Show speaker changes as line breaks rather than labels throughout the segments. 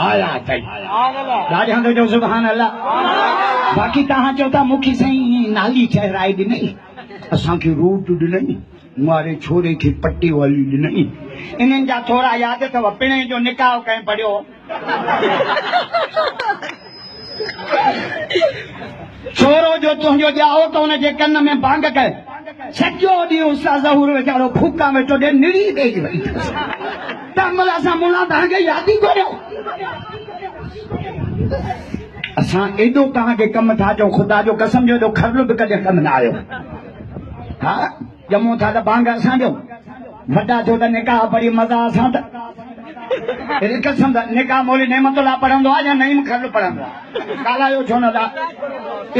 आया राजा तो जो सुभान अल्लाह बाकी तहां चौथा मुखी सही नाली ठहराए दी नहीं असां की रूट दी नहीं मारे छोरे की पट्टी वाली दी नहीं इन्हनि जा थोड़ा याद अथव पिणे जो निकाह कहीं पढ़ियो छोरो जो तुंहिंजो ॼाओ त हुन जे कन में भांग कए सॼो ॾींहुं उस्ताद ज़हूर वीचारो फूका वेठो ॾे निड़ी ॾेई वई तंहिंमहिल असां मुला तव्हांखे यादि ई करियो असां एॾो तव्हांखे कमु था चऊं ख़ुदा जो कसम जो एॾो ख़र्लु बि कॾहिं कमु न आयो हा ॼमूं था त भांग असां ॾियूं वॾा थियो त निकाह पढ़ी मज़ा असां त कसम त निकाह मौली नेमतुल्ला पढ़ंदो आहे या नईम ख़र्लु पढ़ंदो आहे काला जो छो न था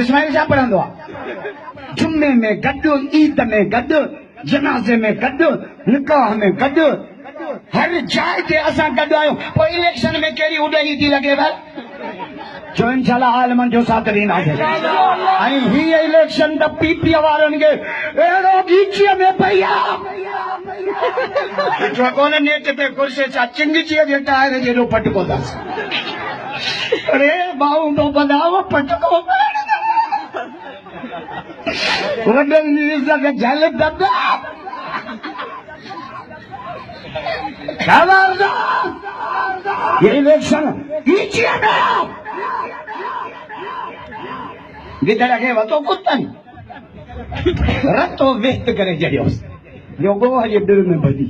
इस्माइल छा पढ़ंदो आहे जुमे में गॾु ईद में गॾु जनाज़े में गॾु निकाह में गॾु हर जाइ ते असां गॾु आहियूं पोइ इलेक्शन में कहिड़ी उॾही थी लॻे भाई जो इंशाल्लाह आलमनि जो साथ ॾींदासीं ऐं हीअ इलेक्शन त पीपीअ वारनि खे अहिड़ो गीचीअ में पई आहे कोन नेट ते कुर्सी छा चिंगचीअ जे टायर जेॾो पटको अथसि अरे भाऊ तो ॿुधायो पटको वॾनि जी झल दबा ये इलेक्शन गिदड़ खे वतो कुतनि रतो व्यस्त करे छॾियोसि जो गोह जे दिलि में भॼी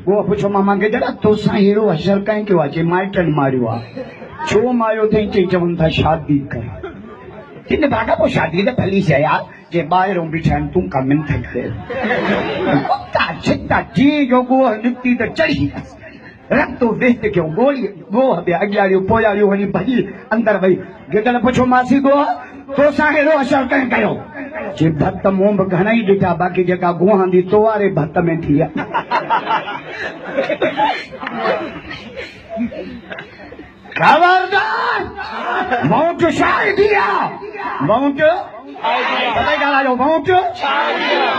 गोह पुछो मामा गिदड़ तोसां अहिड़ो असर कंहिं कयो आहे चई माइटनि मारियो आहे छो मारियो अथई चई चवनि था शादी कर हिन भागा पोइ शादी त भली शइ आहे जे ॿाहिरों बीठा आहिनि तूं का मिंथ करे कुता छिता जीअं जो गोह निकिती त चढ़ी रतो व्यस्त कयो गोली गोह बि अॻियाड़ियो पोयाड़ियो वञी भॼी अंदरि वई गिदड़ पुछो मासी गोह तोसां अहिड़ो असर कंहिं कयो जे भत मूं बि घणेई ॾिठा बाक़ी जेका गुहांदी तो वारे भत में थी आहे खबरदार मौत शायदि आहे मौत पता ॻाल्हायो मौत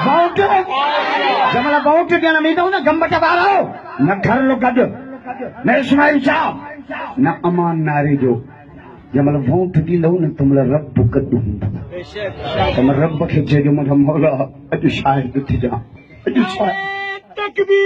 मौत जंहिंमहिल मौत ॾियण में ईंदव न गंबट वारो न घर गॾु न इस्माइल साहब न अमान नारे जो जंहिंमहिल वोट ॾींदव न तंहिंमहिल रब गॾु हूंदव तंहिंमहिल रब खे चइजो मुंहिंजो मौला अॼु शायदि थिजां अॼु शायदि